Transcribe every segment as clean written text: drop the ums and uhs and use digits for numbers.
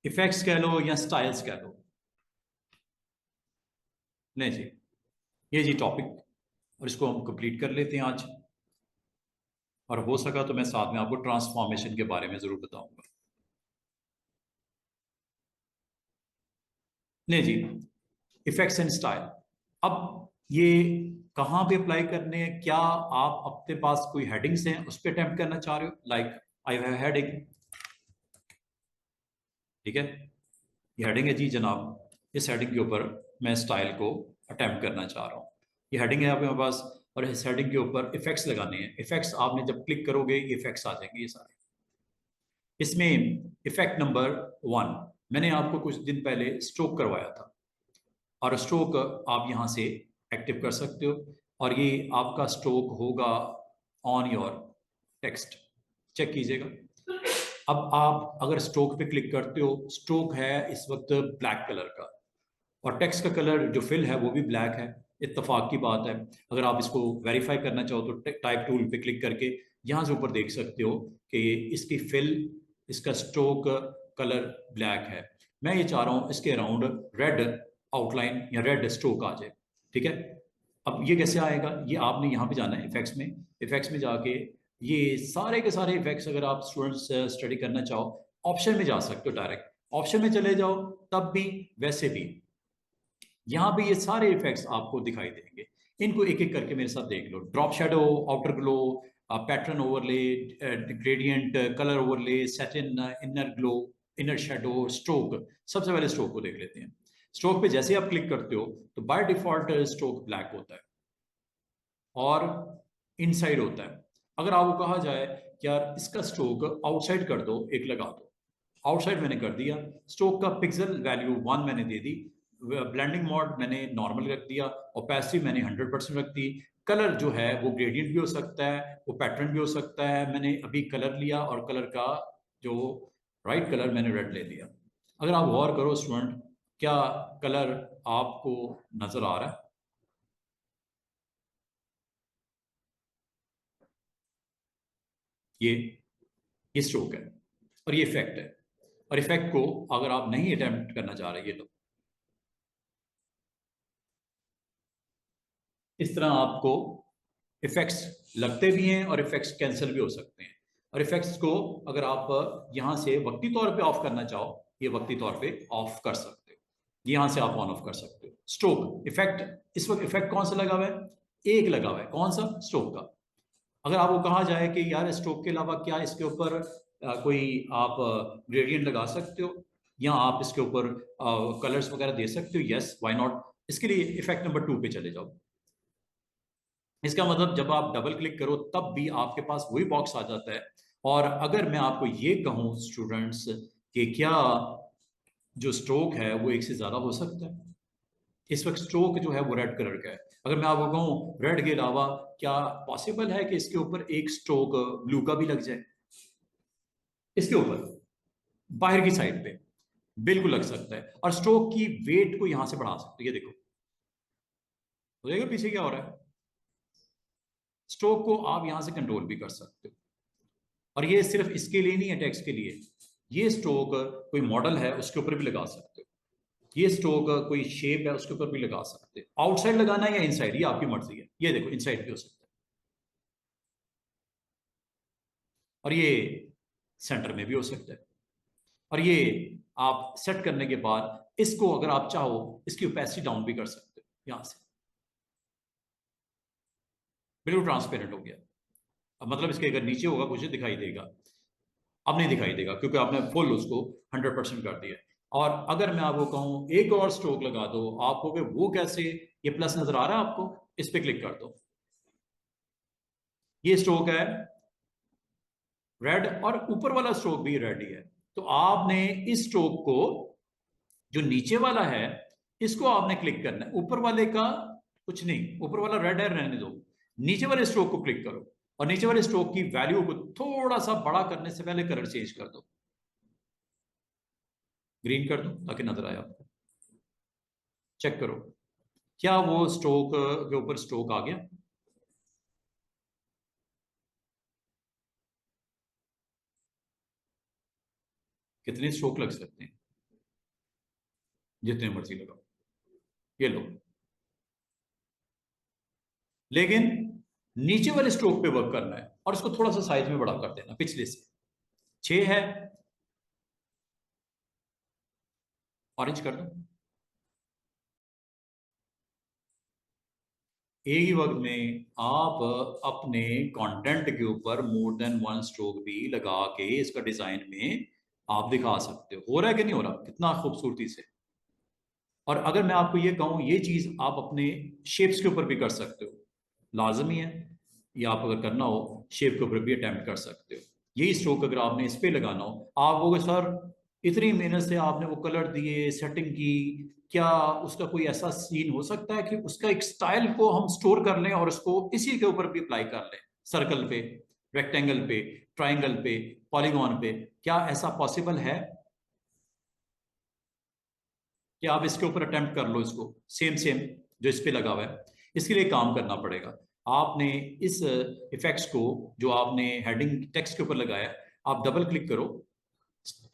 Effects कह लो या styles कह लो। नहीं जी, ये जी टॉपिक, और इसको हम कंप्लीट कर लेते हैं आज। और हो सका तो मैं साथ में आपको ट्रांसफॉर्मेशन के बारे में जरूर बताऊंगा। नहीं जी, इफेक्ट्स एंड स्टाइल। अब ये कहाँ पे अप्लाई करने हैं? क्या आप अपने पास कोई हेडिंग्स हैं उस पर अटेम्प्ट करना चाह रहे हो? लाइक आई हैव हेडिंग, ठीक है, ये हेडिंग है जी जनाब। इस हेडिंग के ऊपर मैं स्टाइल को अटेम्प्ट करना चाह रहा हूँ। ये हेडिंग है आपके पास, और इस हेडिंग के ऊपर इफेक्ट्स लगाने हैं। इफेक्ट्स आपने जब क्लिक करोगे ये इफेक्ट्स आ जाएंगे ये सारे। इसमें इफेक्ट नंबर 1, मैंने आपको कुछ दिन पहले स्ट्रोक करवाया था, और स्ट्रोक आप यहाँ से एक्टिव कर सकते हो। और ये आपका स्ट्रोक होगा ऑन योर टेक्स्ट, चेक कीजिएगा। अब आप अगर स्ट्रोक पे क्लिक करते हो, स्ट्रोक है इस वक्त ब्लैक कलर का, और टेक्स्ट का कलर जो फिल है वो भी ब्लैक है। इत्तेफाक की बात है। अगर आप इसको वेरीफाई करना चाहो तो टाइप टूल पे क्लिक करके यहाँ से ऊपर देख सकते हो कि इसकी फिल, इसका स्ट्रोक कलर ब्लैक है। मैं ये चाह रहा हूँ इसके अराउंड रेड आउटलाइन या रेड स्ट्रोक आ जाए, ठीक है। अब ये कैसे आएगा? ये आपने यहाँ पे जाना है इफेक्ट्स में। इफेक्ट्स में जाके ये सारे के सारे इफेक्ट्स अगर आप स्टूडेंट्स स्टडी करना चाहो, ऑप्शन में जा सकते हो, डायरेक्ट ऑप्शन में चले जाओ। तब भी वैसे भी यहाँ पे ये सारे इफेक्ट्स आपको दिखाई देंगे। इनको एक एक करके मेरे साथ देख लो। Drop shadow, outer glow, pattern overlay, gradient, colour overlay, satin, inner glow, inner shadow, stroke. सबसे पहले स्ट्रोक को देख लेते हैं। स्ट्रोक पे जैसे आप क्लिक करते हो तो बाय डिफॉल्ट स्ट्रोक ब्लैक होता है और इनसाइड होता है। अगर आपको कहा जाए कि यार इसका स्ट्रोक आउटसाइड कर दो, एक लगा दो, आउटसाइड मैंने कर दिया। स्ट्रोक का पिक्सल वैल्यू 1 मैंने दे दी। ब्लेंडिंग मोड मैंने नॉर्मल रख दिया। ओपेसिटी मैंने 100% रख दी। कलर जो है वो ग्रेडियंट भी हो सकता है, वो पैटर्न भी हो सकता है। मैंने अभी कलर लिया और कलर का जो राइट कलर मैंने रेड ले लिया। अगर आप गौर करो स्टूडेंट, क्या कलर आपको नजर आ रहा है? ये ये स्ट्रोक है और ये इफेक्ट है। और इफेक्ट को अगर आप नहीं अटेम्प्ट करना चाह रहे, ये लो, इस तरह आपको इफेक्ट्स लगते भी हैं और इफेक्ट्स कैंसिल भी हो सकते हैं। और इफेक्ट्स को अगर आप यहां से वक्ती तौर पे ऑफ करना चाहो, ये वक्ती तौर पे ऑफ कर सकते हो। यहां से आप ऑन ऑफ कर सकते हो। स्ट्रोक इफेक्ट, इस वक्त इफेक्ट कौन सा लगा हुआ है? एक लगा हुआ है। कौन सा? स्ट्रोक का। अगर आपको कहा जाए कि यार स्ट्रोक के अलावा क्या इसके ऊपर कोई आप ग्रेडियंट लगा सकते हो, या आप इसके ऊपर कलर्स वगैरह दे सकते हो, यस व्हाई नॉट। इसके लिए इफेक्ट नंबर 2 पे चले जाओ। इसका मतलब जब आप डबल क्लिक करो तब भी आपके पास वही बॉक्स आ जाता है। और अगर मैं आपको ये कहूं स्टूडेंट्स कि क्या जो स्ट्रोक है वो एक से ज्यादा हो सकता है? इस वक्त स्ट्रोक जो है वो रेड कलर का है। अगर मैं आपको कहूं रेड के अलावा क्या पॉसिबल है कि इसके ऊपर एक स्ट्रोक ब्लू का भी लग जाए? इसके ऊपर बाहर की साइड पे बिल्कुल लग सकता है। और स्ट्रोक की वेट को यहां से बढ़ा सकते हैं। ये देखो, हो जाएगा पीछे क्या हो रहा है। स्ट्रोक को आप यहां से कंट्रोल भी कर सकते हो। और ये सिर्फ इसके लिए नहीं है, टेक्स्ट के लिए। ये स्ट्रोक कोई मॉडल है उसके ऊपर भी लगा सकते हो। ये स्ट्रोक कोई शेप है उसके ऊपर भी लगा सकते हो। आउटसाइड लगाना है या इनसाइड, ये आपकी मर्जी है। ये देखो इनसाइड भी हो सकता है, और ये सेंटर में भी हो सकता है। और ये आप सेट करने के बाद इसको अगर आप चाहो इसकी ओपेसिटी डाउन भी कर सकते हो यहां से। बिल्कुल ट्रांसपेरेंट हो गया। अब मतलब इसके अगर नीचे होगा कुछ दिखाई देगा, अब नहीं दिखाई देगा क्योंकि आपने फुल उसको 100% कर दिया। और अगर मैं आपको कहूं एक और स्ट्रोक लगा दो, आप कहोगे वो कैसे? ये प्लस नजर आ रहा है आपको? इस पे क्लिक कर दो। ये स्ट्रोक है रेड, और ऊपर वाला स्ट्रोक भी रेड ही है। तो आपने इस स्ट्रोक को, जो नीचे वाला है, इसको आपने क्लिक करना है। ऊपर वाले का कुछ नहीं, ऊपर वाला रेड है, रहने दो। नीचे वाले स्ट्रोक को क्लिक करो, और नीचे वाले स्ट्रोक की वैल्यू को थोड़ा सा बड़ा करने से पहले कलर चेंज कर दो। ग्रीन कर दो ताकि नजर आए आपको। चेक करो, क्या वो स्ट्रोक के ऊपर स्ट्रोक आ गया? कितने स्ट्रोक लग सकते हैं? जितने मर्जी लगाओ, ये लो। लेकिन नीचे वाले स्ट्रोक पे वर्क करना है और इसको थोड़ा सा साइज में बड़ा कर देना पिछले से। 6 है, ऑरेंज कर दो। एक ही वक्त में आप अपने कंटेंट के ऊपर मोर देन वन स्ट्रोक भी लगा के इसका डिजाइन में आप दिखा सकते हो रहा है कि नहीं हो रहा, कितना खूबसूरती से। और अगर मैं आपको ये कहूँ, ये चीज आप अपने शेप्स के ऊपर भी कर सकते हो, लाजमी है। ये आप अगर करना हो शेप के ऊपर भी अटेम्प्ट कर सकते हो। यही स्ट्रोक अगर आपने इस पे लगाना हो, आप वो सर इतनी मेहनत से आपने वो कलर दिए, सेटिंग की, क्या उसका कोई ऐसा सीन हो सकता है कि उसका एक स्टाइल को हम स्टोर कर लें और उसको इसी के ऊपर भी अप्लाई कर लें, सर्कल पे, रेक्टेंगल पे, ट्राइंगल पे, पॉलीगॉन पे? क्या ऐसा पॉसिबल है कि आप इसके ऊपर अटेम्प्ट कर लो इसको सेम सेम जो इस पे लगा हुआ है? इसके लिए काम करना पड़ेगा। आपने इस इफेक्ट्स को जो आपने हेडिंग टेक्स्ट के ऊपर लगाया, आप डबल क्लिक करो,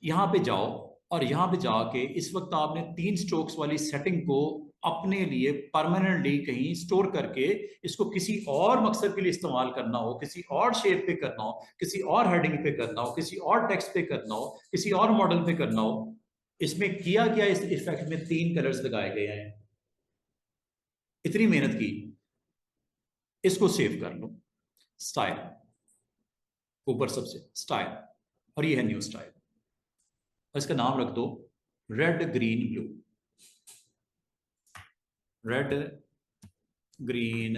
यहां पे जाओ, और यहां पे जाके इस वक्त आपने 3 स्ट्रोक्स वाली सेटिंग को अपने लिए परमानेंटली कहीं स्टोर करके इसको किसी और मकसद के लिए इस्तेमाल करना हो, किसी और शेप पे करना हो, किसी और हेडिंग पे करना हो, किसी और टेक्स्ट पे करना हो, किसी और मॉडल पे करना हो। इसमें किया गया, इस इफेक्ट में 3 कलर्स लगाए गए हैं, इतनी मेहनत की। इसको सेव कर लो, स्टाइल, ऊपर सबसे स्टाइल, और ये है न्यू स्टाइल। और इसका नाम रख दो red green blue, red green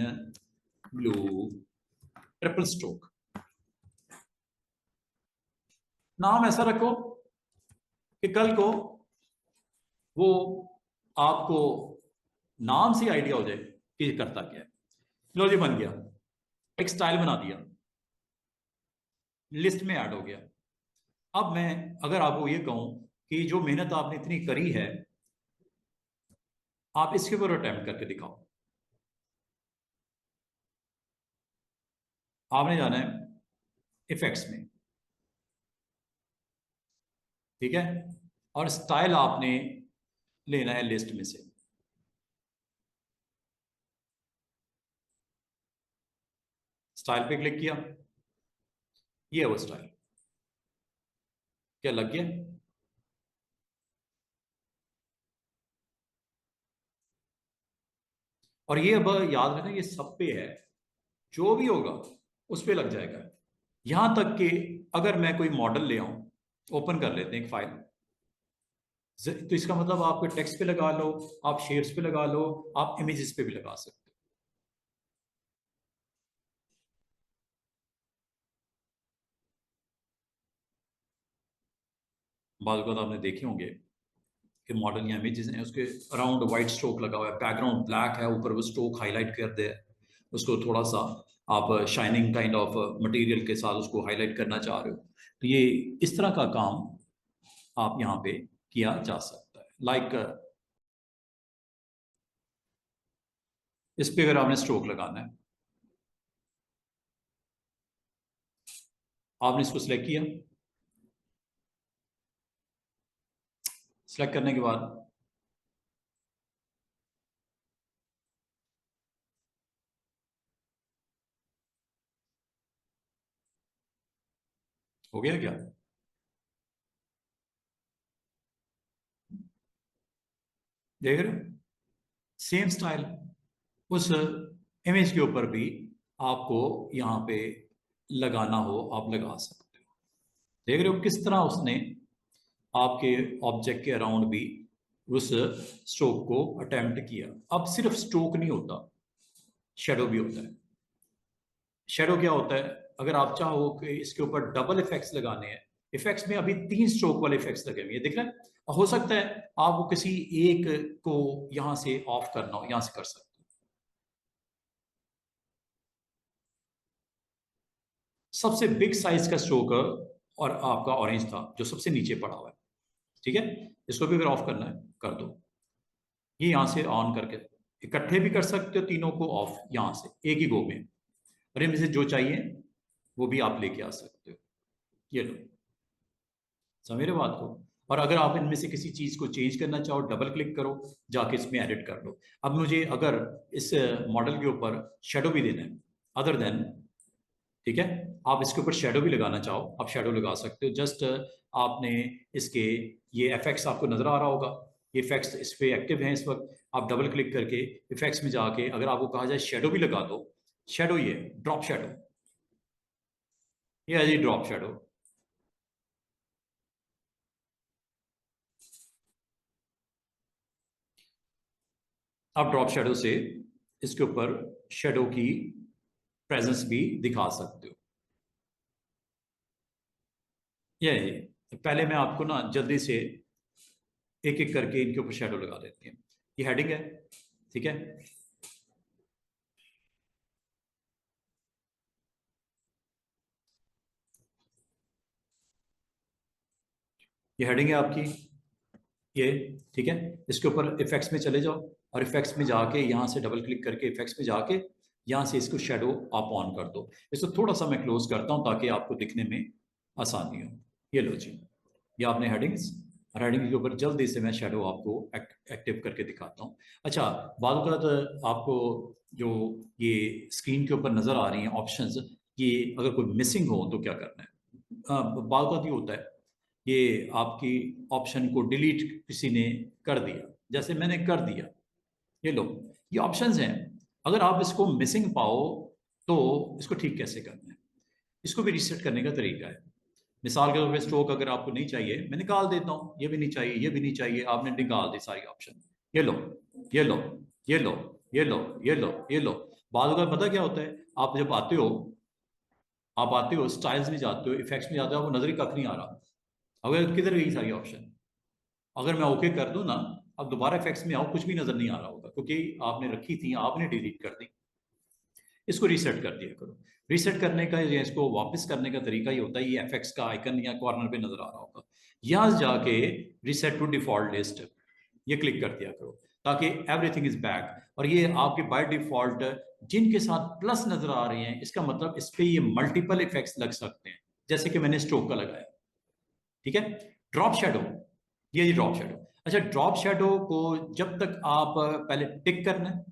blue triple stroke. नाम ऐसा रखो कि कल को वो आपको नाम से आइडिया हो जाए कि ये करता क्या है। लो जी, बन गया, एक स्टाइल बना दिया, लिस्ट में ऐड हो गया। अब मैं अगर आपको ये कहूं कि जो मेहनत आपने इतनी करी है, आप इसके ऊपर अटेम्प्ट करके दिखाओ। आपने जाना है इफेक्ट्स में, ठीक है, और स्टाइल आपने लेना है लिस्ट में से। स्टाइल पे क्लिक किया, ये है वो स्टाइल। क्या लग गया? और ये अब याद रखना, ये सब पे है, जो भी होगा उस पे लग जाएगा। यहां तक कि अगर मैं कोई मॉडल ले आऊं, ओपन कर लेते हैं एक फाइल, तो इसका मतलब आप टेक्स्ट पे लगा लो, आप शेप्स पे लगा लो, आप इमेजेस पे भी लगा सकते हो। बाद आपने देखे होंगे कि मॉडल या इमेजेस हैं, उसके अराउंड वाइट स्ट्रोक लगा हुआ है, बैकग्राउंड ब्लैक है, ऊपर वो स्ट्रोक हाईलाइट कर दे, उसको थोड़ा सा आप शाइनिंग काइंड ऑफ मटेरियल के साथ उसको हाईलाइट करना चाह रहे हो, तो ये इस तरह का काम आप यहाँ पे किया जा सकता है। लाइक इस पे अगर आपने स्ट्रोक लगाना है, आपने इसको सिलेक्ट किया, सिलेक्ट करने के बाद हो गया क्या? देख रहे हो, सेम स्टाइल उस इमेज के ऊपर भी आपको यहाँ पे लगाना हो आप लगा सकते हो। देख रहे हो किस तरह उसने आपके ऑब्जेक्ट के अराउंड भी उस स्ट्रोक को अटेम्प्ट किया। अब सिर्फ स्ट्रोक नहीं होता, शेडो भी होता है। शेडो क्या होता है? अगर आप चाहो कि इसके ऊपर डबल इफेक्ट्स लगाने हैं, इफेक्ट्स में अभी 3 स्ट्रोक वाले इफेक्ट्स लगे हुए हैं, दिख रहे हैं। हो सकता है आप वो किसी एक को यहां से ऑफ करना हो, यहां से कर सकते हो। सबसे बिग साइज का स्ट्रोक और आपका ऑरेंज था जो सबसे नीचे पड़ा हुआ है, ठीक है। इसको भी अगर ऑफ करना है कर दो, ये यहां से ऑन करके इकट्ठे भी कर सकते हो, तीनों को ऑफ यहां से एक ही गो में, और इनमें से जो चाहिए वो भी आप लेके आ सकते हो। ये लो, समझ रहे हो बात को? और अगर आप इनमें से किसी चीज़ को चेंज करना चाहो, डबल क्लिक करो, जाके इसमें एडिट कर लो। अब मुझे अगर इस मॉडल के ऊपर शेडो भी देना है अदर देन, ठीक है, आप इसके ऊपर शेडो भी लगाना चाहो, आप शेडो लगा सकते हो। जस्ट आपने इसके ये इफेक्ट्स आपको नजर आ रहा होगा, ये इफेक्ट्स इस पे एक्टिव हैं इस वक्त। आप डबल क्लिक करके इफेक्ट्स में जाके अगर आपको कहा जाए शेडो भी लगा दो, शेडो ये ड्रॉप शेडो, ये है जी ड्रॉप शेडो। आप ड्रॉप शेडो से इसके ऊपर शेडो की प्रेजेंस भी दिखा सकते हो। ये पहले मैं आपको ना जल्दी से एक एक करके इनके ऊपर शेडो लगा देते हैं। ये हेडिंग है, ठीक है, ये हेडिंग है आपकी, ये ठीक है। इसके ऊपर इफेक्ट्स में चले जाओ और इफेक्ट्स में जाके यहाँ से डबल क्लिक करके इफेक्ट्स में जाके यहाँ से इसको शेडो आप ऑन कर दो। इसको थोड़ा सा मैं क्लोज करता हूँ ताकि आपको दिखने में आसानी हो। ये लो जी, ये आपने हेडिंग्स, हेडिंग के ऊपर जल्दी से मैं शेडो आपको एक्टिव करके दिखाता हूँ। अच्छा, बाद आपको जो ये स्क्रीन के ऊपर नजर आ रही हैं ऑप्शंस, ये अगर कोई मिसिंग हो तो क्या करना है। बाद ये होता है, ये आपकी ऑप्शन को डिलीट किसी ने कर दिया, जैसे मैंने कर दिया, ये लो, ये ऑप्शंस हैं। अगर आप इसको मिसिंग पाओ तो इसको ठीक कैसे करना है, इसको भी रीसेट करने का तरीका है। मिसाल के तौर पर स्ट्रोक अगर आपको नहीं चाहिए, मैं निकाल देता हूँ, ये भी नहीं चाहिए, ये भी नहीं चाहिए, आपने निकाल दी सारी ऑप्शन। ये लो, ये लो, ये लो, ये लो, ये लो, ये लो। बाद अगर पता क्या होता है, आप जब आते हो, आप आते हो स्टाइल्स में जाते हो, इफेक्ट्स में जाते हो, आपको नजर ही कख नहीं आ रहा, अगर किधर गई सारी ऑप्शन। अगर मैं ओके कर दूं ना, अब दोबारा इफेक्ट्स में आओ, कुछ भी नजर नहीं आ रहा होगा क्योंकि आपने रखी थी, आपने डिलीट कर दी। इसको रीसेट कर दिया करो। रीसेट करने का या इसको वापस करने का तरीका ये होता है, ये एफएक्स का आइकन या कॉर्नर पे नजर आ रहा होगा, यहां से जाके रीसेट टू डिफॉल्ट लिस्ट, ये क्लिक कर दिया करो ताकि एवरीथिंग इज बैक। और ये आपके बाय डिफॉल्ट जिनके साथ प्लस नजर आ रहे हैं, इसका मतलब इस पे ये मल्टीपल इफेक्ट्स लग सकते हैं, जैसे कि मैंने स्ट्रोक का लगाया, ठीक है। ड्रॉप शेडो, ये ड्रॉप शेडो। अच्छा, ड्रॉप शेडो को जब तक आप पहले टिक करना है,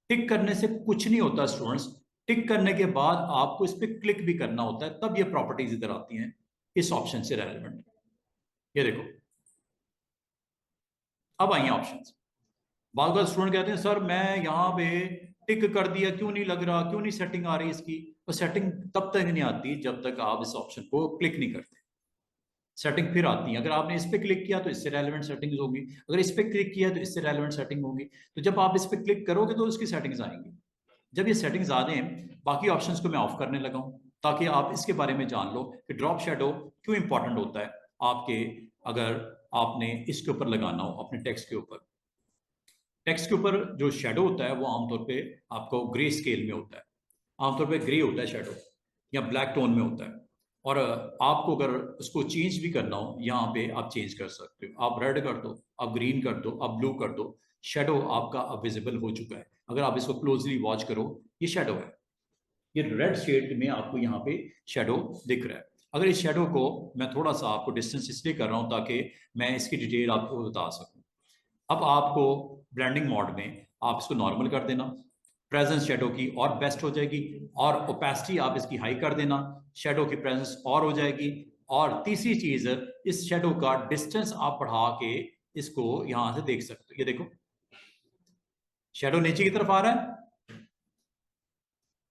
टिक करने से कुछ नहीं होता स्टूडेंट्स, टिक करने के बाद आपको इस पर क्लिक भी करना होता है, तब ये प्रॉपर्टीज इधर आती हैं इस ऑप्शन से रेलेवेंट। ये देखो, अब आई हैं ऑप्शंस। बार बार स्टूडेंट कहते हैं सर मैं यहाँ पे टिक कर दिया, क्यों नहीं लग रहा, क्यों नहीं सेटिंग आ रही इसकी। तो सेटिंग तब तक नहीं आती जब तक आप इस ऑप्शन को क्लिक नहीं करते। सेटिंग फिर आती है, अगर आपने इस पे क्लिक किया तो इससे रेलेवेंट सेटिंग्स होगी, अगर इस पे क्लिक किया तो इससे रेलेवेंट सेटिंग होगी। तो जब आप इस पे क्लिक करोगे तो उसकी सेटिंग्स आएंगी। जब ये सेटिंग्स आ जाएं, बाकी ऑप्शंस को मैं ऑफ करने लगा हूं ताकि आप इसके बारे में जान लो कि ड्रॉप शेडो क्यों इंपॉर्टेंट होता है आपके, अगर आपने इसके ऊपर लगाना हो अपने टेक्स्ट के ऊपर। टेक्स्ट के ऊपर जो शेडो होता है वो आमतौर पे आपको ग्रे स्केल में होता है, आमतौर पे ग्रे होता है शेडो, या ब्लैक टोन में होता है। और आपको अगर उसको चेंज भी करना हो, यहाँ पे आप चेंज कर सकते हो, आप रेड कर दो, आप ग्रीन कर दो, आप ब्लू कर दो, शेडो आपका अब विजिबल हो चुका है। अगर आप इसको क्लोजली वॉच करो, ये शेडो है, ये रेड शेड में आपको यहाँ पे शेडो दिख रहा है। अगर इस शेडो को मैं थोड़ा सा आपको डिस्टेंस इसलिए कर रहा हूँ ताकि मैं इसकी डिटेल आपको बता सकूँ। अब आपको ब्लेंडिंग मोड में आप इसको नॉर्मल कर देना, प्रेजेंस शेडो की और बेस्ट हो जाएगी, और ओपेसिटी आप इसकी हाई कर देना, शेडो की प्रेजेंस और हो जाएगी। और तीसरी चीज, इस शेडो का डिस्टेंस आप बढ़ा के इसको यहां से देख सकते हो। ये देखो, शेडो नीचे की तरफ आ रहा है।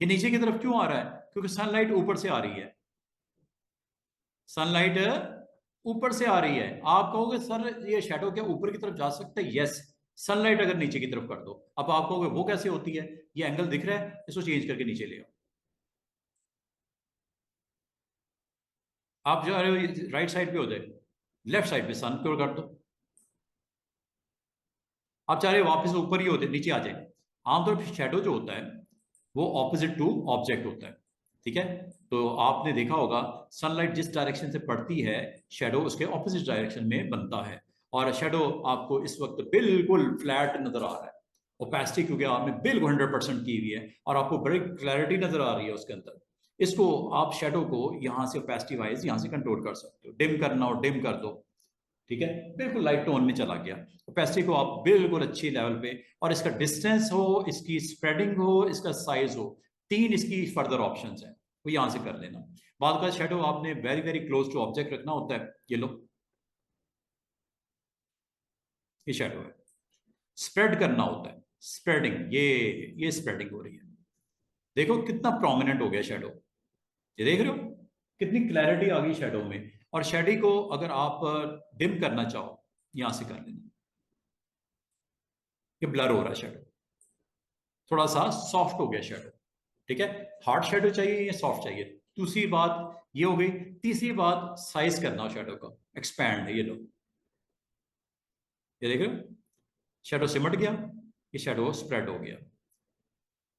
ये नीचे की तरफ क्यों आ रहा है? क्योंकि सनलाइट ऊपर से आ रही है, सनलाइट ऊपर से आ रही है। आप कहोगे सर ये शेडो क्या ऊपर की तरफ जा सकता है? यस, सनलाइट अगर नीचे की तरफ कर दो। अब आप कहोगे वो कैसे होती है, ये एंगल दिख रहा है, इसको चेंज करके नीचे ले आओ। आप जो राइट साइड पे हो जाए, लेफ्ट साइड पे सन को कर दो। आप चाह रहे वापस ऊपर ही होते नीचे आ जाए। आमतौर पर शेडो जो होता है वो ऑपोजिट टू ऑब्जेक्ट होता है, ठीक है। तो आपने देखा होगा सनलाइट जिस डायरेक्शन से पड़ती है, शेडो उसके ऑपोजिट डायरेक्शन में बनता है। और शेडो आपको इस वक्त बिल्कुल फ्लैट नजर आ रहा है, ओपेसिटी क्योंकि आपने बिल्कुल 100% की हुई है और आपको बड़ी क्लैरिटी नजर आ रही है उसके अंदर। इसको आप शेडो को यहाँ से ओपेसिटी वाइज यहाँ से कंट्रोल कर सकते हो, डिम करना हो डिम कर दो, ठीक है, बिल्कुल लाइट टोन में चला गया। ओपेसिटी को आप बिल्कुल अच्छी लेवल पे, और इसका डिस्टेंस हो, इसकी स्प्रेडिंग हो, इसका साइज हो, तीन इसकी फर्दर ऑप्शंस हैं, वो यहां से कर लेना। बाद का शेडो आपने very very close to object रखना होता है। ये लो, ये शेडो है। स्प्रेड करना होता है, स्प्रेडिंग, ये स्प्रेडिंग हो रही है। देखो कितना प्रोमिनेंट हो गया शेडो, ये देख रहे हो कितनी क्लैरिटी आ गई शेडो में। और शेडी को अगर आप डिम करना चाहो, यहां से कर लेना। ये ब्लर हो रहा है शेडो, थोड़ा सा सॉफ्ट हो गया शेडो। ठीक है, हार्ड शेडो चाहिए या सॉफ्ट चाहिए, दूसरी बात ये हो गई। तीसरी बात, साइज करना हो शेडो का, एक्सपैंड है, ये लो, ये देख रहे हो शेडो सिमट गया, ये शेडो स्प्रेड हो गया।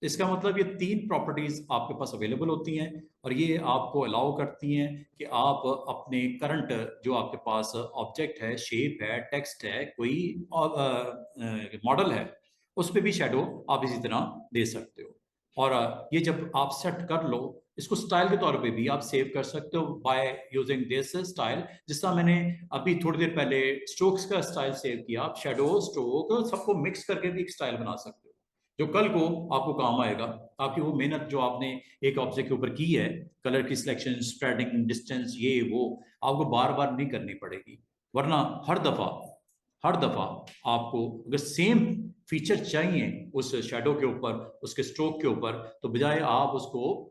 इसका मतलब ये तीन प्रॉपर्टीज आपके पास अवेलेबल होती हैं, और ये आपको अलाउ करती हैं कि आप अपने करंट जो आपके पास ऑब्जेक्ट है, शेप है, टेक्स्ट है, कोई मॉडल है, उस पर भी शेडो आप इसी तरह दे सकते हो। और ये जब आप सेट कर लो, इसको स्टाइल के तौर पे भी आप सेव कर सकते हो बाय यूजिंग दिस स्टाइल। जिस तरह मैंने अभी थोड़ी देर पहले स्ट्रोक्स का स्टाइल सेव किया, आप शेडो स्ट्रोक सबको मिक्स करके भी एक स्टाइल बना सकते हो, जो कल को आपको काम आएगा। आपकी वो मेहनत जो आपने एक ऑब्जेक्ट के ऊपर की है, कलर की सिलेक्शन, स्प्रेडिंग, डिस्टेंस, ये वो, आपको बार बार नहीं करनी पड़ेगी। वरना हर दफा आपको अगर सेम फीचर चाहिए उस शेडो के ऊपर, उसके स्ट्रोक के ऊपर, तो बजाय आप उसको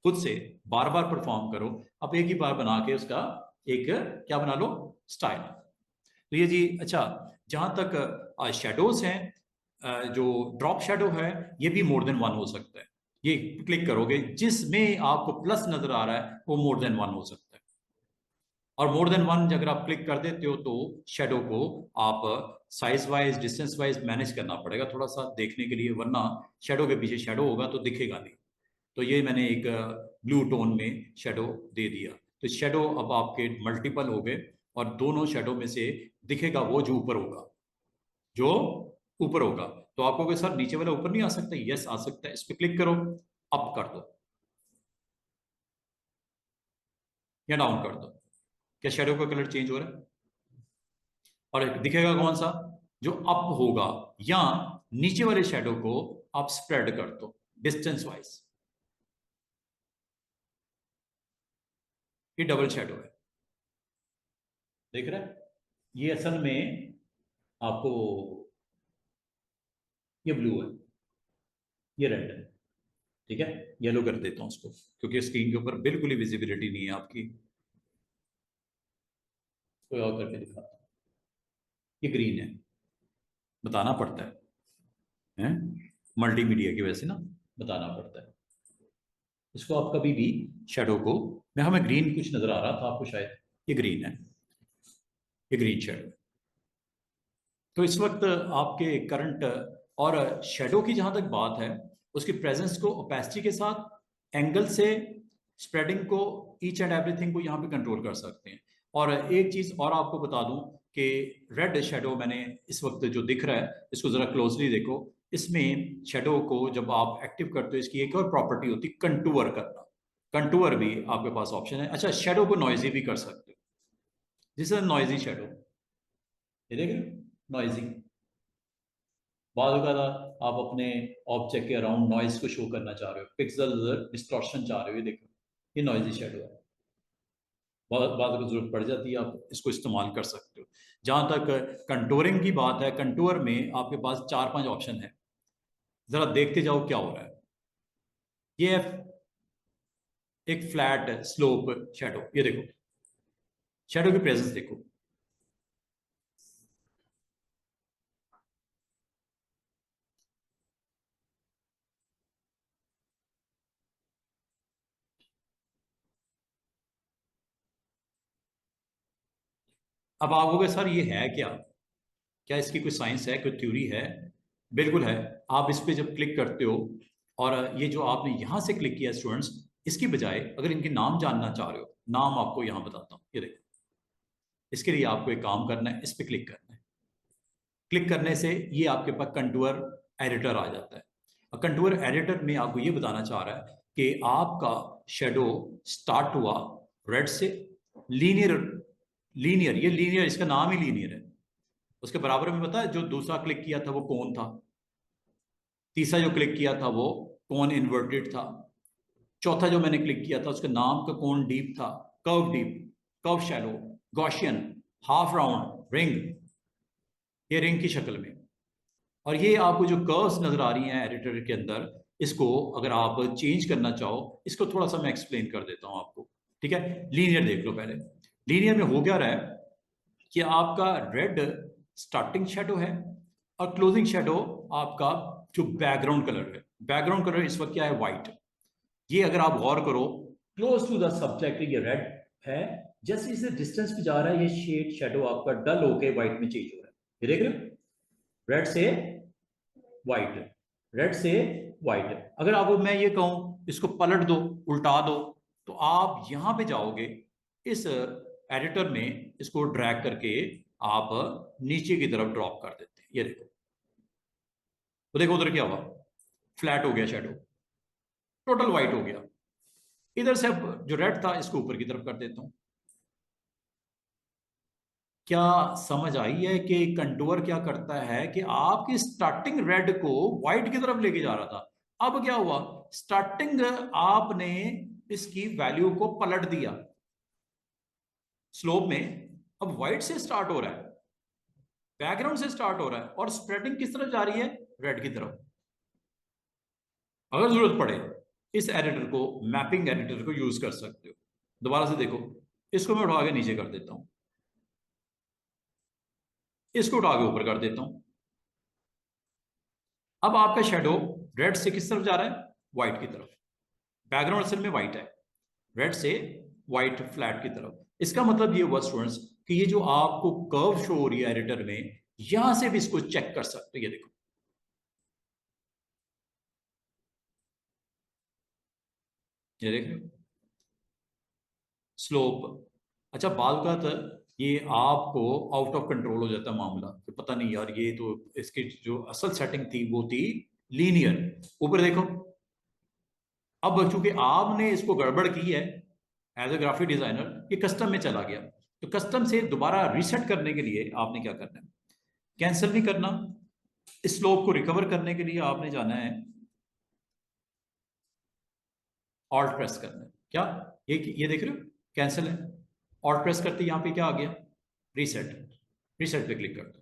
खुद से बार बार परफॉर्म करो, आप एक ही बार बना के उसका एक क्या बना लो, स्टाइल। तो ये जी अच्छा, जहां तक शेडोज हैं, जो ड्रॉप शेडो है, ये भी मोर देन वन हो सकता है। ये क्लिक करोगे, जिसमें आपको प्लस नजर आ रहा है वो मोर देन वन हो सकता है। और मोर देन वन अगर आप क्लिक कर देते हो, तो शेडो को आप size wise, distance wise manage करना पड़ेगा थोड़ा सा देखने के लिए, वरना शेडो के पीछे शेडो होगा तो दिखेगा नहीं। तो ये मैंने एक ब्लू टोन में शेडो दे दिया, तो शेडो अब आपके मल्टीपल हो गए, और दोनों शेडो में से दिखेगा वो जो ऊपर होगा, जो ऊपर होगा। तो आप कहोगे सर नीचे वाला ऊपर नहीं आ सकता? यस आ सकता है, इस पर क्लिक करो, अप कर दो या डाउन कर दो, क्या शेडो का कलर चेंज हो रहा है? और दिखेगा कौन सा, जो अप होगा। या नीचे वाले शेडो को आप स्प्रेड कर दो डिस्टेंस वाइज, ये डबल शेडो है, देख रहे हैं? ये असल में आपको, ये ब्लू है, ये रेड है। ठीक है, येलो कर देता हूं उसको, क्योंकि स्क्रीन के ऊपर बिल्कुल ही विजिबिलिटी नहीं है आपकी। कोई और करके दिखाता हूं। ये ग्रीन है, बताना पड़ता है मल्टीमीडिया की वजह से ना, बताना पड़ता है। इसको आप कभी भी शेडो को, मैं हमें ग्रीन कुछ नजर आ रहा था आपको शायद, ये ग्रीन है, ये ग्रीन शेडो। तो इस वक्त आपके करंट और शेडो की जहां तक बात है, उसकी प्रेजेंस को ओपेसिटी के साथ, एंगल से, स्प्रेडिंग को, ईच एंड एवरीथिंग को यहाँ पे कंट्रोल कर सकते हैं। और एक चीज और आपको बता दूं कि रेड शेडो मैंने इस वक्त जो दिख रहा है, इसको जरा क्लोजली देखो। इसमें शेडो को जब आप एक्टिव करते हो, इसकी एक और प्रॉपर्टी होती है कंटूर करना। कंटूर भी आपके पास ऑप्शन है। अच्छा, शेडो को नॉइजी भी कर सकते हो, दिस इज नॉइजी शेडो, ये देख रहे हो, नॉइजी। बाद आप अपने ऑब्जेक्ट के अराउंड नॉइज को शो करना चाह रहे हो, पिक्सल डिस्टॉर्शन चाह रहे हो, ये देखो, ये नॉइजी शेडो है। बाद बाद को जरूरत पड़ जाती है, आप इसको इस्तेमाल कर सकते हो। जहां तक कंटूरिंग की बात है, कंटूर में आपके पास चार पांच ऑप्शन है, जरा देखते जाओ क्या हो रहा है। ये है एक फ्लैट स्लोप शेडो, ये देखो, शेडो की प्रेजेंस देखो। अब आप कहोगे सर ये है क्या, क्या इसकी कोई साइंस है, कोई थ्योरी है? बिल्कुल है। आप इस पे जब क्लिक करते हो, और ये जो आपने यहां से क्लिक किया स्टूडेंट्स, इसकी बजाय अगर इनके नाम जानना चाह रहे हो, नाम आपको यहां बताता हूं, ये देखो। इसके लिए आपको एक काम करना है, इस पे क्लिक करना है। क्लिक करने से ये आपके पास कंटूर एडिटर आ जाता है। और कंटूर एडिटर में आपको ये बताना चाह रहा है कि आपका शेडो स्टार्ट हुआ रेड से, लीनियर लीनियर, ये लीनियर, इसका नाम ही लीनियर है। उसके बराबर में पता है जो दूसरा क्लिक किया था वो कौन था, तीसरा जो क्लिक किया था वो कौन इन्वर्टेड था, चौथा जो मैंने क्लिक किया था उसके नाम का कौन डीप था, curve deep, curve shadow, Gaussian, half round, ring, ये रिंग की शक्ल में। और ये आपको जो कर्व्स नजर आ रही हैं एडिटर के अंदर, इसको अगर आप चेंज करना चाहो, इसको थोड़ा सा मैं एक्सप्लेन कर देता हूं आपको। ठीक है, लीनियर देख लो पहले। लीनियर में हो क्या रहा है कि आपका रेड स्टार्टिंग शेडो है और क्लोजिंग शेडो आपका जो बैकग्राउंड कलर है, बैकग्राउंड कलर इस वक्त क्या है, व्हाइट। ये अगर आप गौर करो, क्लोज टू द सब्जेक्ट ये रेड है, जैसे इसे डिस्टेंस पे जा रहा है ये शेड शेडो आपका डल होके व्हाइट में चेंज हो रहा है। ये देख रहे हो, रेड से व्हाइट, रेड से व्हाइट। अगर आपको मैं ये कहूं इसको पलट दो, उल्टा दो, तो आप यहां पे जाओगे इस एडिटर में, इसको ड्रैग करके आप नीचे की तरफ ड्रॉप कर देते हैं। ये देखो, तो देखो उधर क्या हुआ, फ्लैट हो गया शेडो, टोटल व्हाइट हो गया। इधर से अब जो रेड था इसको ऊपर की तरफ कर देता हूं। क्या समझ आई है कि कंटूर क्या करता है कि आपकी स्टार्टिंग रेड को व्हाइट की तरफ लेके जा रहा था, अब क्या हुआ, स्टार्टिंग आपने इसकी वैल्यू को पलट दिया स्लोप में, अब व्हाइट से स्टार्ट हो रहा है, बैकग्राउंड से स्टार्ट हो रहा है, और स्प्रेडिंग किस तरफ जा रही है, रेड की तरफ। अगर जरूरत पड़े इस एडिटर को, मैपिंग एडिटर को यूज कर सकते हो। दोबारा से देखो, इसको मैं उठा के नीचे कर देता हूं, इसको उठा के ऊपर कर देता हूं। अब आपका शेडो रेड से किस तरफ जा रहा है, व्हाइट की तरफ। बैकग्राउंड असल में व्हाइट है, रेड से व्हाइट फ्लैट की तरफ। इसका मतलब ये हुआ स्टूडेंट्स कि ये जो आपको कर्व शो हो रही है एडिटर में, यहां से भी इसको चेक कर सकते हो। ये देखो, ये देख रहे हो, स्लोप। अच्छा, बाल का तो ये आपको आउट ऑफ कंट्रोल हो जाता है मामला, कि पता नहीं यार, ये तो इसकी जो असल सेटिंग थी वो थी लीनियर। ऊपर देखो, अब चूंकि आपने इसको गड़बड़ की है एज ए ग्राफिक डिजाइनर, ये कस्टम में चला गया, तो कस्टम से दोबारा रीसेट करने के लिए आपने क्या करना है, कैंसिल नहीं करना, स्लोप को रिकवर करने के लिए आपने जाना है, ऑल्ट प्रेस करना है। क्या ये देख रहे हो, कैंसिल है, ऑल्ट प्रेस करते यहां पे क्या आ गया, रीसेट, रीसेट पे क्लिक कर दो।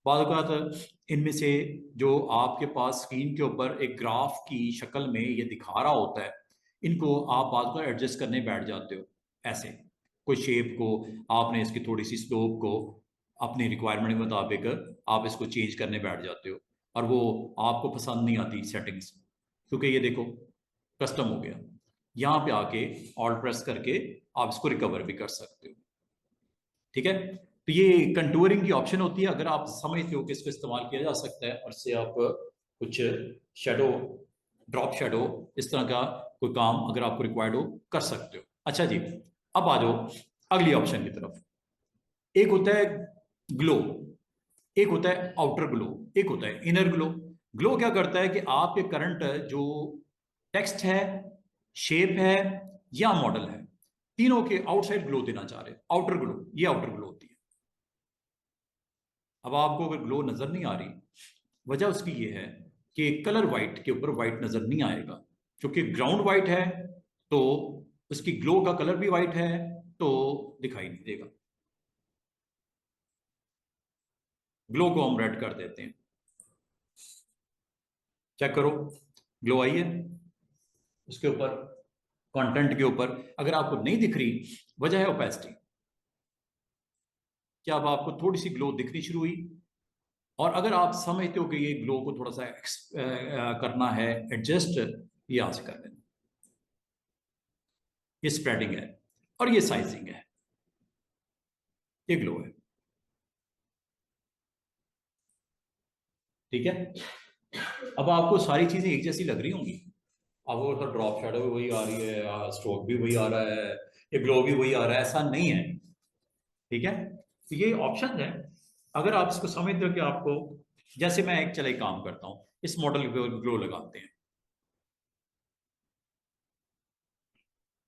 बाद औक़ात इनमें से जो आपके पास स्क्रीन के ऊपर एक ग्राफ की शक्ल में ये दिखा रहा होता है, इनको आप बाद को एडजस्ट करने बैठ जाते हो। ऐसे कोई शेप को आपने, इसकी थोड़ी सी स्लोप को अपनी रिक्वायरमेंट के मुताबिक आप इसको चेंज करने बैठ जाते हो, और वो आपको पसंद नहीं आती सेटिंग्स, क्योंकि ये देखो कस्टम हो गया। यहाँ पे आके ऑल्ट प्रेस करके आप इसको रिकवर भी कर सकते हो। ठीक है, तो ये कंटूरिंग की ऑप्शन होती है, अगर आप समझते हो कि इसको इस्तेमाल किया जा सकता है, और इससे आप कुछ शेडो, ड्रॉप शेडो, इस तरह का कोई काम अगर आपको रिक्वायर्ड हो, कर सकते हो। अच्छा जी, अब आ जाओ अगली ऑप्शन की तरफ। एक होता है ग्लो, एक होता है आउटर ग्लो, एक होता है इनर ग्लो। ग्लो क्या करता है कि आपके करंट जो टेक्स्ट है, शेप है या मॉडल है, तीनों के आउटसाइड ग्लो देना चाह रहे हैं, आउटर ग्लो, ये आउटर ग्लो होती है। अब आपको अगर ग्लो नजर नहीं आ रही, वजह उसकी ये है कि कलर व्हाइट के ऊपर व्हाइट नजर नहीं आएगा, क्योंकि ग्राउंड व्हाइट है, तो उसकी ग्लो का कलर भी व्हाइट है, तो दिखाई नहीं देगा। ग्लो को हम रेड कर देते हैं, चेक करो, ग्लो आई है उसके ऊपर, कंटेंट के ऊपर। अगर आपको नहीं दिख रही, वजह है ओपेसिटी। क्या अब आपको थोड़ी सी ग्लो दिखनी शुरू हुई, और अगर आप समझते हो कि ये ग्लो को थोड़ा सा करना है एडजस्ट, ये यहां से कर लेना। ये स्प्रेडिंग है और ये साइजिंग है, ये ग्लो है। ठीक है, अब आपको सारी चीजें एक जैसी लग रही होंगी, आपको तो ड्रॉप शेडो भी वही आ रही है, स्ट्रोक भी वही आ रहा है, ये ग्लो भी वही आ रहा है, ऐसा नहीं है। ठीक है, तो ये ऑप्शन है, अगर आप इसको समझते हो कि आपको, जैसे मैं एक चले काम करता हूं, इस मॉडल पे ग्लो लगाते हैं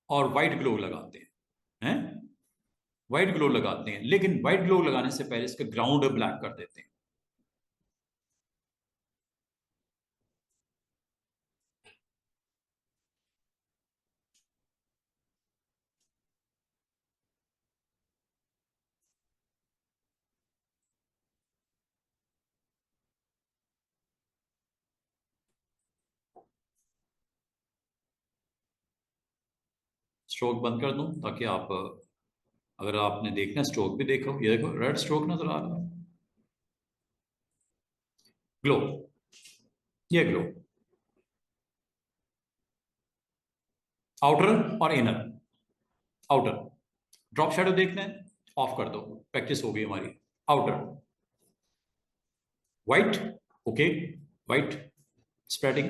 और व्हाइट ग्लो लगाते हैं, हैं, व्हाइट ग्लो लगाते हैं, लेकिन व्हाइट ग्लो लगाने से पहले इसका ग्राउंड ब्लैक कर देते हैं। स्ट्रोक बंद कर दूं ताकि आप, अगर आपने देखना स्ट्रोक भी देखो, ये देखो रेड स्ट्रोक नजर आ रहा है, ग्लो, ये ग्लो, आउटर और इनर। आउटर, ड्रॉप शेडो देखना है, ऑफ कर दो, प्रैक्टिस हो गई हमारी। Outer white, okay, white spreading,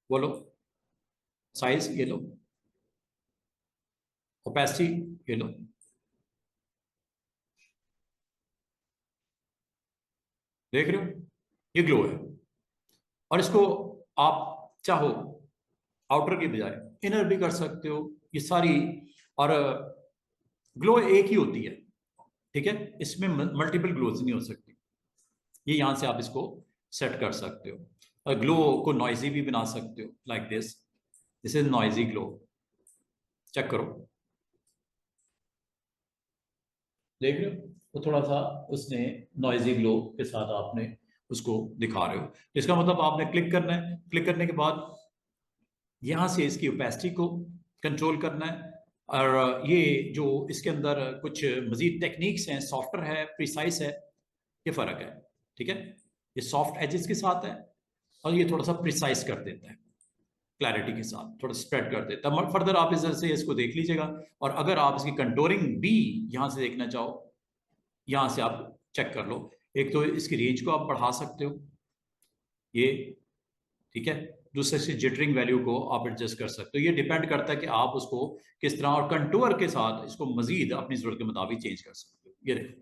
बोलो, साइज ये लो, ओपेसिटी ये लो, देख रहे हो, ये ग्लो है। और इसको आप चाहो आउटर की बजाय इनर भी कर सकते हो, ये सारी। और ग्लो एक ही होती है, ठीक है, इसमें मल्टीपल ग्लोज नहीं हो सकती। ये यहां से आप इसको सेट कर सकते हो, और ग्लो को नॉइजी भी बना सकते हो, like this is noisy glow, check करो, देख रहे हो, तो थोड़ा सा उसने नॉइजी ग्लो के साथ आपने उसको दिखा रहे हो। तो इसका मतलब आपने क्लिक करना है, क्लिक करने के बाद यहां से इसकी ओपेसिटी को कंट्रोल करना है। और ये जो इसके अंदर कुछ मजीद टेक्निक्स हैं, सॉफ्टवेयर है, प्रिसाइज है, ये फर्क है, ठीक है। ये सॉफ्ट एजेस के साथ है, और ये थोड़ा सा प्रिसाइज कर देता है, क्लैरिटी के साथ थोड़ा स्प्रेड कर देता है। फर्दर आप इधर से इसको देख लीजिएगा। और अगर आप इसकी कंटोरिंग भी यहां से देखना चाहो, यहां से आप चेक कर लो। एक तो इसकी रेंज को आप बढ़ा सकते हो, ये, ठीक है। दूसरे से जिटरिंग वैल्यू को आप एडजस्ट कर सकते हो। ये डिपेंड करता है कि आप उसको किस तरह, और कंटूर के साथ इसको मजीद अपनी जरूरत के मुताबिक चेंज कर सकते हो। ये देखो,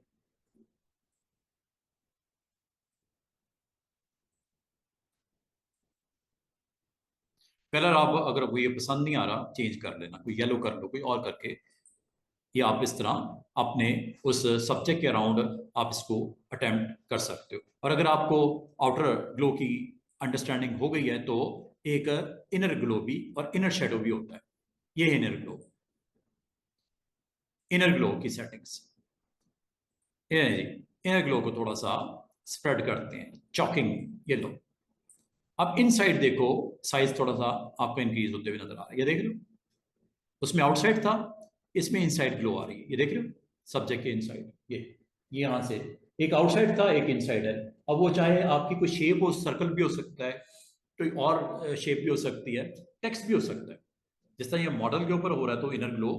कलर आप अगर वो ये पसंद नहीं आ रहा, चेंज कर लेना, कोई येलो कर लो, कोई और करके ये आप इस तरह अपने उस सब्जेक्ट के अराउंड आप इसको अटेम्प्ट कर सकते हो। और अगर आपको आउटर ग्लो की अंडरस्टैंडिंग हो गई है, तो एक इनर ग्लो भी और इनर शेडो भी होता है। ये है इनर ग्लो, इनर ग्लो की सेटिंग्स, ये है जी। इनर ग्लो को थोड़ा सा स्प्रेड करते हैं, चॉकिंग, ये लो। अब इनसाइड देखो, साइज थोड़ा सा आपको इंक्रीज होते हुए नजर आ रहा है, ये देख लो, उसमें आउटसाइड था, इसमें इनसाइड ग्लो आ रही है, ये देख रहे हो, सब्जेक्ट के इनसाइड, ये यहां से एक आउटसाइड था, एक इनसाइड है। अब वो चाहे आपकी कोई शेप हो, सर्कल भी हो सकता है, कोई और शेप भी हो सकती है, टेक्स्ट भी हो सकता है। जिस तरह ये मॉडल के ऊपर हो रहा है, तो इनर ग्लो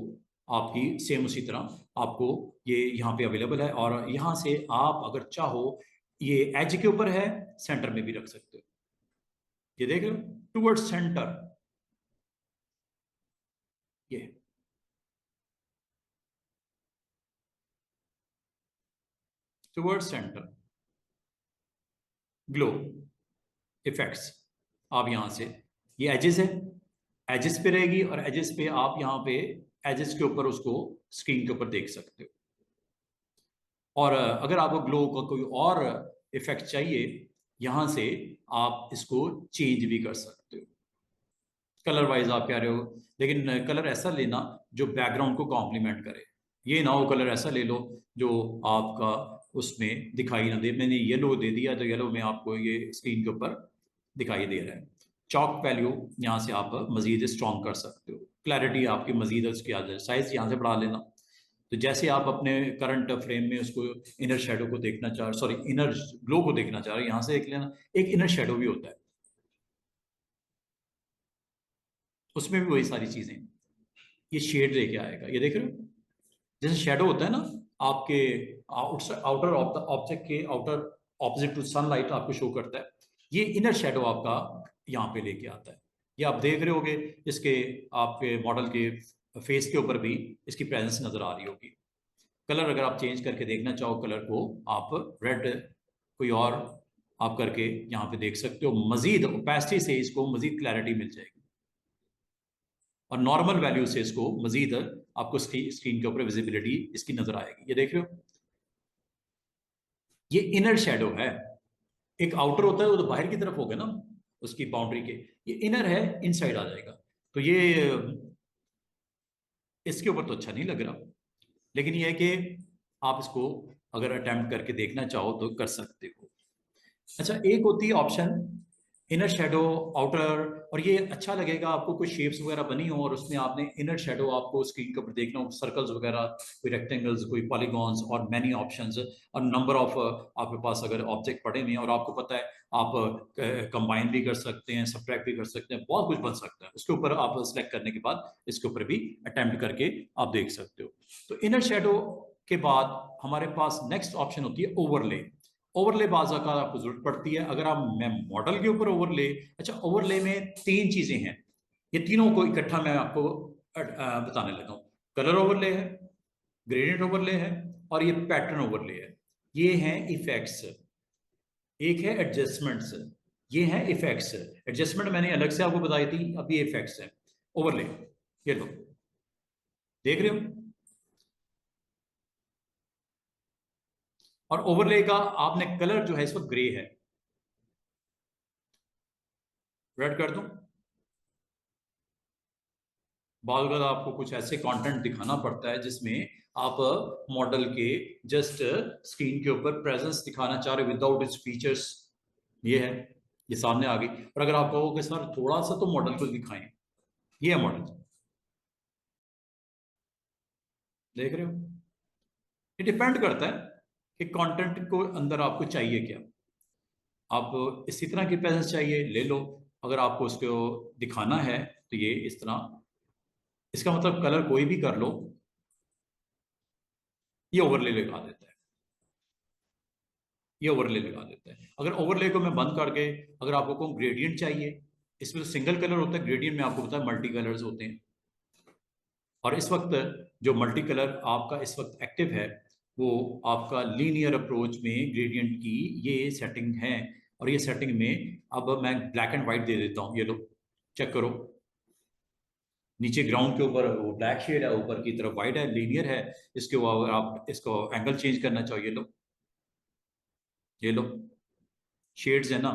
आपकी सेम उसी तरह आपको ये यहाँ पे अवेलेबल है। और यहाँ से आप अगर चाहो, ये एज के ऊपर है, सेंटर में भी रख सकते हो, ये देख रहे हो, टुवर्ड्स सेंटर, ये टुवर्ड्स सेंटर ग्लो इफेक्ट्स। आप यहां से, ये एजेस है, एजेस पे रहेगी, और एजेस पे आप यहाँ पे एजेस के ऊपर उसको स्क्रीन के ऊपर देख सकते हो। और अगर आपको ग्लो का कोई और इफेक्ट चाहिए, यहां से आप इसको चेंज भी कर सकते हो, कलर वाइज आप कह रहे हो, लेकिन कलर ऐसा लेना जो बैकग्राउंड को कॉम्प्लीमेंट करे। ये ना हो कलर ऐसा ले लो जो आपका उसमें दिखाई ना दे। मैंने येलो दे दिया, तो येलो में आपको ये स्क्रीन के ऊपर दिखाई दे रहा है। चॉक वैल्यू यहाँ से आप मजीद स्ट्रॉन्ग कर सकते हो, क्लैरिटी आपकी मजीद उसकी आ जाए, साइज यहाँ से बढ़ा लेना। तो जैसे आप अपने करंट फ्रेम में उसको इनर शेडो को देखना चाह रहे, सॉरी इनर ग्लो को देखना चाह रहे हो, यहाँ से देख लेना। एक इनर शेडो भी होता है, उसमें भी वही सारी चीजें, ये शेड लेके आएगा, ये देख रहे हो, जैसे शेडो होता है ना आपके आउटर ऑब्जेक्ट के आउटर, ऑपोजिट टू सनलाइट आपको शो करता है, ये इनर शेडो आपका यहाँ पे लेके आता है। ये आप देख रहे होगे, इसके आपके मॉडल के फेस के ऊपर भी इसकी प्रेजेंस नजर आ रही होगी। कलर अगर आप चेंज करके देखना चाहो, कलर को आप रेड कोई और आप करके यहाँ पे देख सकते हो, मजीद ओपेसिटी से इसको मजीद क्लैरिटी मिल जाएगी, और नॉर्मल वैल्यू से इसको मजीद आपको स्क्रीन के ऊपर विजिबिलिटी इसकी नजर आएगी। ये देख रहे हो, ये इनर शेडो है। एक आउटर होता है वो तो बाहर की तरफ होगा ना उसकी बाउंड्री के, ये इनर है, इनसाइड आ जाएगा। तो ये इसके ऊपर तो अच्छा नहीं लग रहा, लेकिन ये है कि आप इसको अगर अटेम्प्ट करके देखना चाहो तो कर सकते हो। अच्छा, एक होती है ऑप्शन इनर शेडो आउटर, और ये अच्छा लगेगा आपको, कोई शेप्स वगैरह बनी हो और उसमें आपने इनर शेडो आपको स्क्रीन के ऊपर देखना हो, सर्कल्स वगैरह, कोई रेक्टेंगल्स, कोई पॉलीगॉन्स और मैनी ऑप्शंस और नंबर ऑफ आपके पास अगर ऑब्जेक्ट पड़े हुए हैं और आपको पता है आप कंबाइन भी कर सकते हैं, सब्ट्रैक्ट भी कर सकते हैं, बहुत कुछ बन सकता है। उसके ऊपर आप सेलेक्ट करने के बाद इसके ऊपर भी अटेम्प्ट करके आप देख सकते हो। तो इनर शेडो के बाद हमारे पास नेक्स्ट ऑप्शन होती है ओवरले। ओवरले बाजा का आपको जरूरत पड़ती है अगर आप मैं मॉडल के ऊपर ओवरले। अच्छा, ओवरले में तीन चीजें हैं, ये तीनों को इकट्ठा मैं आपको बताने लगा हूं। कलर ओवरले है, ग्रेडियंट ओवरले है और ये पैटर्न ओवरले है। ये हैं इफेक्ट्स। एक है एडजस्टमेंट्स, ये हैं इफेक्ट्स। एडजस्टमेंट मैंने अलग से आपको बताई थी, अब ये इफेक्ट्स है। ओवरले ये लो, देख रहे हो। और ओवरले का आपने कलर जो है इस वक्त ग्रे है, रेड कर दूं। बहुत बार आपको कुछ ऐसे कंटेंट दिखाना पड़ता है जिसमें आप मॉडल के जस्ट स्क्रीन के ऊपर प्रेजेंस दिखाना चाह रहे विदाउट इट्स फीचर्स। ये है, ये सामने आ गई। और अगर आप कहोगे सर थोड़ा सा तो मॉडल को दिखाएं, ये है मॉडल, देख रहे हो। ये डिपेंड करता है कि कंटेंट को अंदर आपको चाहिए क्या। आप इसी तरह की प्रेजेंस चाहिए ले लो, अगर आपको उसको दिखाना है तो ये इस तरह, इसका मतलब कलर कोई भी कर लो, ये ओवरले लगा देता है, ये ओवरले लगा देता है। अगर ओवरले को मैं बंद करके अगर आपको को ग्रेडियंट चाहिए, इसमें तो सिंगल कलर होता है, ग्रेडियंट में आपको पता है मल्टी कलर्स होते हैं। और इस वक्त जो मल्टी कलर आपका इस वक्त एक्टिव है वो आपका लीनियर अप्रोच में ग्रेडियंट की ये सेटिंग है। और ये सेटिंग में अब मैं ब्लैक एंड व्हाइट दे देता हूँ, ये लो चेक करो। नीचे ग्राउंड के ऊपर वो ब्लैक शेड है, ऊपर की तरफ व्हाइट है, लीनियर है। इसके ऊपर आप इसको एंगल चेंज करना चाहो, ये लो, ये लो शेड्स है ना।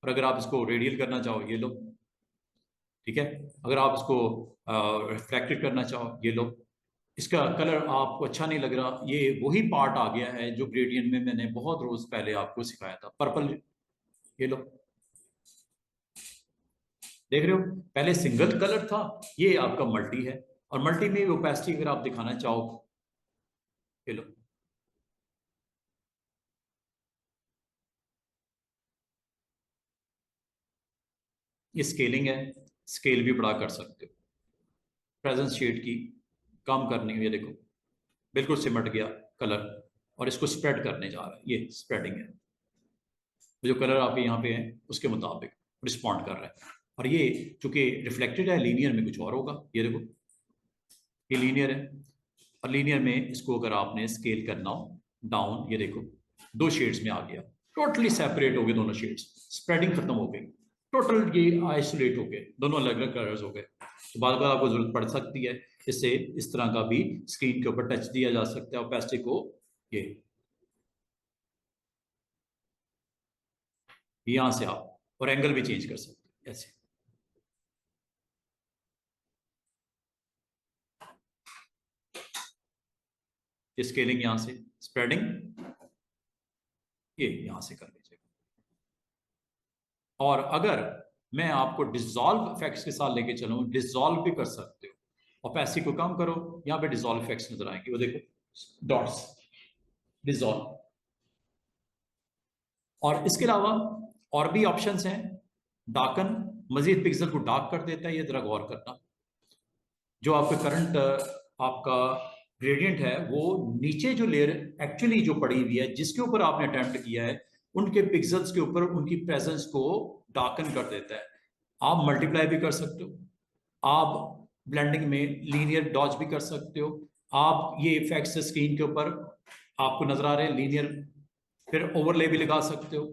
और अगर आप इसको रेडियल करना चाहो, ये लो, ठीक है। अगर आप इसको रिफ्लेक्टेड करना चाहो, ये लो। इसका कलर आपको अच्छा नहीं लग रहा, ये वही पार्ट आ गया है जो ग्रेडियंट में मैंने बहुत रोज पहले आपको सिखाया था, पर्पल, ये लो, देख रहे हो। पहले सिंगल कलर था, ये आपका मल्टी है। और मल्टी में ओपेसिटी अगर आप दिखाना चाहो, ये लो, ये स्केलिंग है, स्केल भी बड़ा कर सकते हो। प्रेजेंस शेड की कम करनी है, ये देखो बिल्कुल सिमट गया कलर। और इसको स्प्रेड करने जा रहा है, ये स्प्रेडिंग है। जो कलर आप यहाँ पे हैं उसके मुताबिक रिस्पॉन्ड कर रहा है। और ये चूंकि रिफ्लेक्टेड है, लीनियर में कुछ और होगा, ये देखो ये लीनियर है। और लीनियर में इसको अगर आपने स्केल करना हो डाउन, ये देखो दो शेड्स में आ गया, टोटली सेपरेट हो गए दोनों शेड्स, स्प्रेडिंग खत्म हो गई, टोटल ये आइसोलेट हो गए, दोनों अलग अलग कलर्स हो गए। तो बाद बार आपको जरूरत पड़ सकती है इससे इस तरह का भी स्क्रीन के ऊपर टच दिया जा सकता है ओपेसिटी को। ये यहां से आप और एंगल भी चेंज कर सकते हैं ऐसे। स्केलिंग यहां से, स्प्रेडिंग ये यहां से कर लीजिएगा। और अगर मैं आपको डिसॉल्व इफेक्ट्स के साथ लेके चलूं, डिसॉल्व भी कर सकते हो। ओपेसिटी को कम करो, यहां पे डिसॉल्व इफेक्ट्स नजर आएंगे, वो देखो डॉट्स, डिसॉल्व। और इसके अलावा और भी ऑप्शंस हैं। डार्कन मजीद पिक्सल को डार्क कर देता है, ये जरा गौर करना। जो आपके करंट आपका ग्रेडियंट है वो नीचे जो लेयर एक्चुअली जो पड़ी हुई है जिसके ऊपर आपने अटेम्प्ट किया है उनके पिक्सल्स के ऊपर उनकी प्रेजेंस को डार्कन कर देता है। आप मल्टीप्लाई भी कर सकते हो, आप ब्लेंडिंग में लीनियर डॉज भी कर सकते हो। आप ये इफेक्ट्स स्क्रीन के ऊपर आपको नजर आ रहे हैं लीनियर, फिर ओवरले भी लगा सकते हो।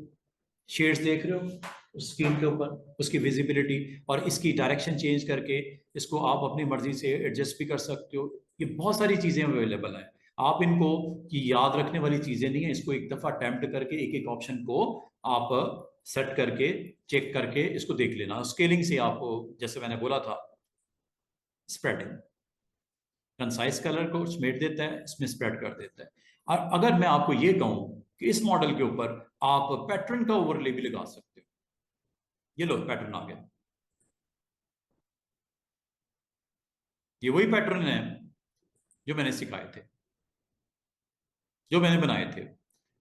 शेड्स देख रहे हो स्क्रीन के ऊपर, उसकी विजिबिलिटी और इसकी डायरेक्शन चेंज करके इसको आप अपनी मर्जी से एडजस्ट भी कर सकते हो। ये बहुत सारी चीजें अवेलेबल हैं। आप इनको की याद रखने वाली चीजें नहीं है, इसको एक दफा अटेम्प्ट करके एक एक ऑप्शन को आप सेट करके चेक करके इसको देख लेना। स्केलिंग से आपको, जैसे मैंने बोला था, स्प्रेडिंग कंसाइज कलर को समेट देता है, इसमें स्प्रेड कर देता है। और अगर मैं आपको ये कहूं कि इस मॉडल के ऊपर आप पैटर्न का ओवरले भी लगा सकते हो, ये लो पैटर्न आ गया। ये वही पैटर्न है जो मैंने सिखाए थे, जो मैंने बनाए थे,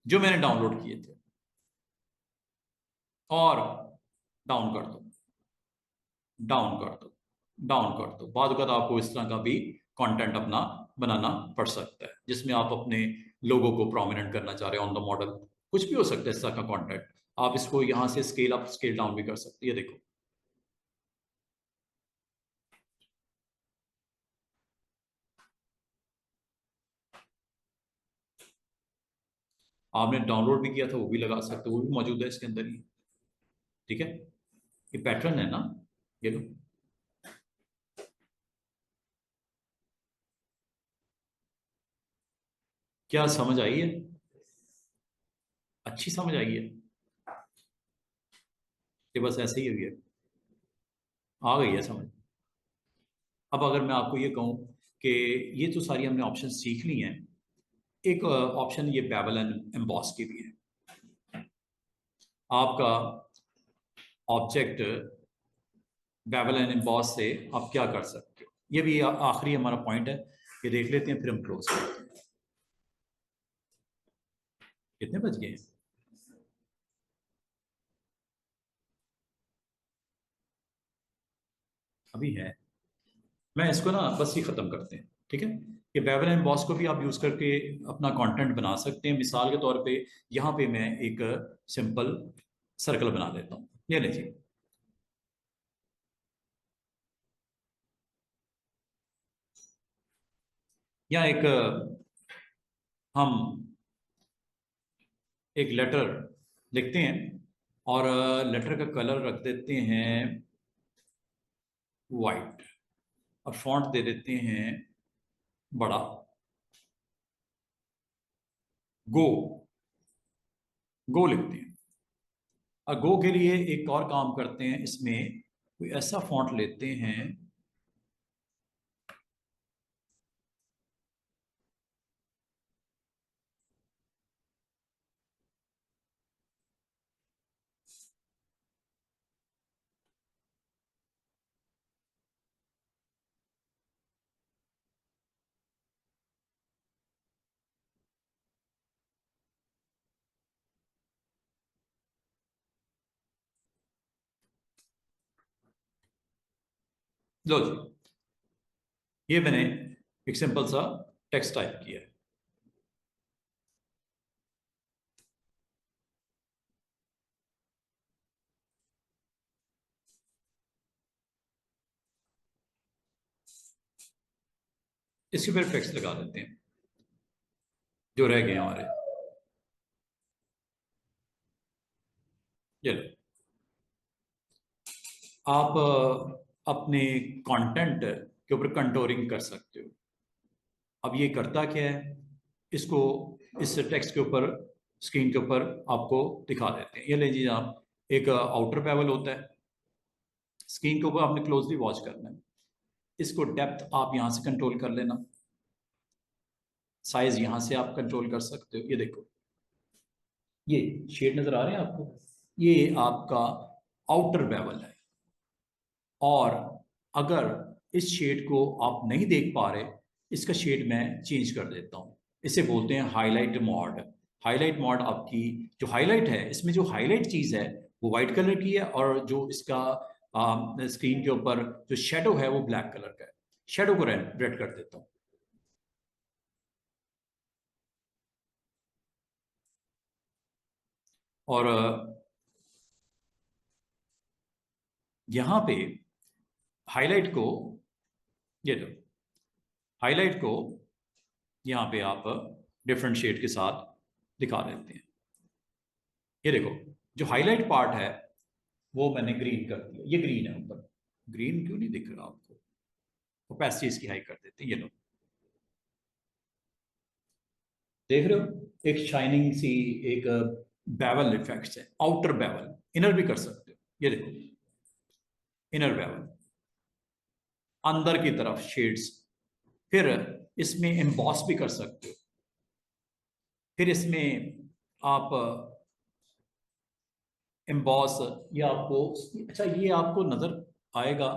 जो मैंने डाउनलोड किए थे। और डाउन कर दो, डाउन कर दो, डाउन कर दो। बाद वक़्त आपको इस तरह का भी कंटेंट अपना बनाना पड़ सकता है, जिसमें आप अपने लोगों को प्रोमिनेंट करना चाह रहे हैं ऑन द मॉडल। कुछ भी हो सकता है इस तरह का कंटेंट। आप इसको यहां से स्केल अप स्केल डाउन भी कर सकते हैं। ये देखो, आपने डाउनलोड भी किया था, वो भी लगा सकते हो, वो भी मौजूद है इसके अंदर ही। ठीक है, ये पैटर्न है ना, ये लो। क्या समझ आई है? अच्छी समझ आई है? ये बस ऐसे ही है, आ गई है समझ। अब अगर मैं आपको ये कहूं कि ये तो सारी हमने ऑप्शन सीख ली हैं, एक ऑप्शन ये बेवल एंड एम्बॉस की भी है। आपका ऑब्जेक्ट बेवल एंड एम्बॉस से आप क्या कर सकते हो, ये भी आखिरी हमारा पॉइंट है। ये देख लेते हैं, फिर हम क्लोज करते हैं। कितने बज गए हैं? अभी है। मैं इसको ना बस ही खत्म करते हैं, ठीक है। ये बेवल एंड एम्बॉस को भी आप यूज करके अपना कंटेंट बना सकते हैं। मिसाल के तौर पे यहाँ पे मैं एक सिंपल सर्कल बना देता हूँ, ये लीजिए। या एक हम एक लेटर लिखते हैं, और लेटर का कलर रख देते हैं वाइट, और फॉन्ट दे देते हैं बड़ा, गो, गो लिखते हैं। और गो के लिए एक और काम करते हैं, इसमें कोई ऐसा फॉन्ट लेते हैं। लो जी, ये मैंने एक सिंपल सा टेक्स्ट टाइप किया है। इसके ऊपर टेक्स्ट लगा देते हैं जो रह गए हमारे। ये लो, आप अपने कंटेंट के ऊपर कंटोरिंग कर सकते हो। अब ये करता क्या है, इसको इस टेक्स्ट के ऊपर, स्क्रीन के ऊपर आपको दिखा देते हैं। ये ले लीजिए आप, एक आउटर पैवल होता है, स्क्रीन के ऊपर आपने क्लोजली वॉच करना है। इसको डेप्थ आप यहाँ से कंट्रोल कर लेना, साइज यहाँ से आप कंट्रोल कर सकते हो। ये देखो, ये शेड नजर आ रहे हैं आपको, ये आपका आउटर पैवल है। और अगर इस शेड को आप नहीं देख पा रहे, इसका शेड मैं चेंज कर देता हूँ। इसे बोलते हैं हाईलाइट मॉड। हाईलाइट मॉड आपकी जो हाईलाइट है, इसमें जो हाईलाइट चीज है वो व्हाइट कलर की है, और जो इसका स्क्रीन के ऊपर जो शेडो है वो ब्लैक कलर का है। शेडो को रेड कर देता हूँ। और यहाँ पे हाईलाइट को, ये लो, हाईलाइट को यहाँ पे आप डिफरेंट शेड के साथ दिखा देते हैं। ये देखो, जो हाईलाइट पार्ट है वो मैंने ग्रीन कर दिया, ये ग्रीन है ऊपर। ग्रीन क्यों नहीं दिख रहा आपको? ओपेसिटी इसकी हाई कर देते हैं, ये लो। देख रहे हो, एक शाइनिंग सी, एक बेवल इफेक्ट्स है, आउटर बेवल, इनर भी कर सकते हो, ये देखो इनर बेवल, अंदर की तरफ शेड्स। फिर इसमें एम्बॉस भी कर सकते हो। फिर इसमें आप एम्बॉस, ये आपको, अच्छा ये आपको नजर आएगा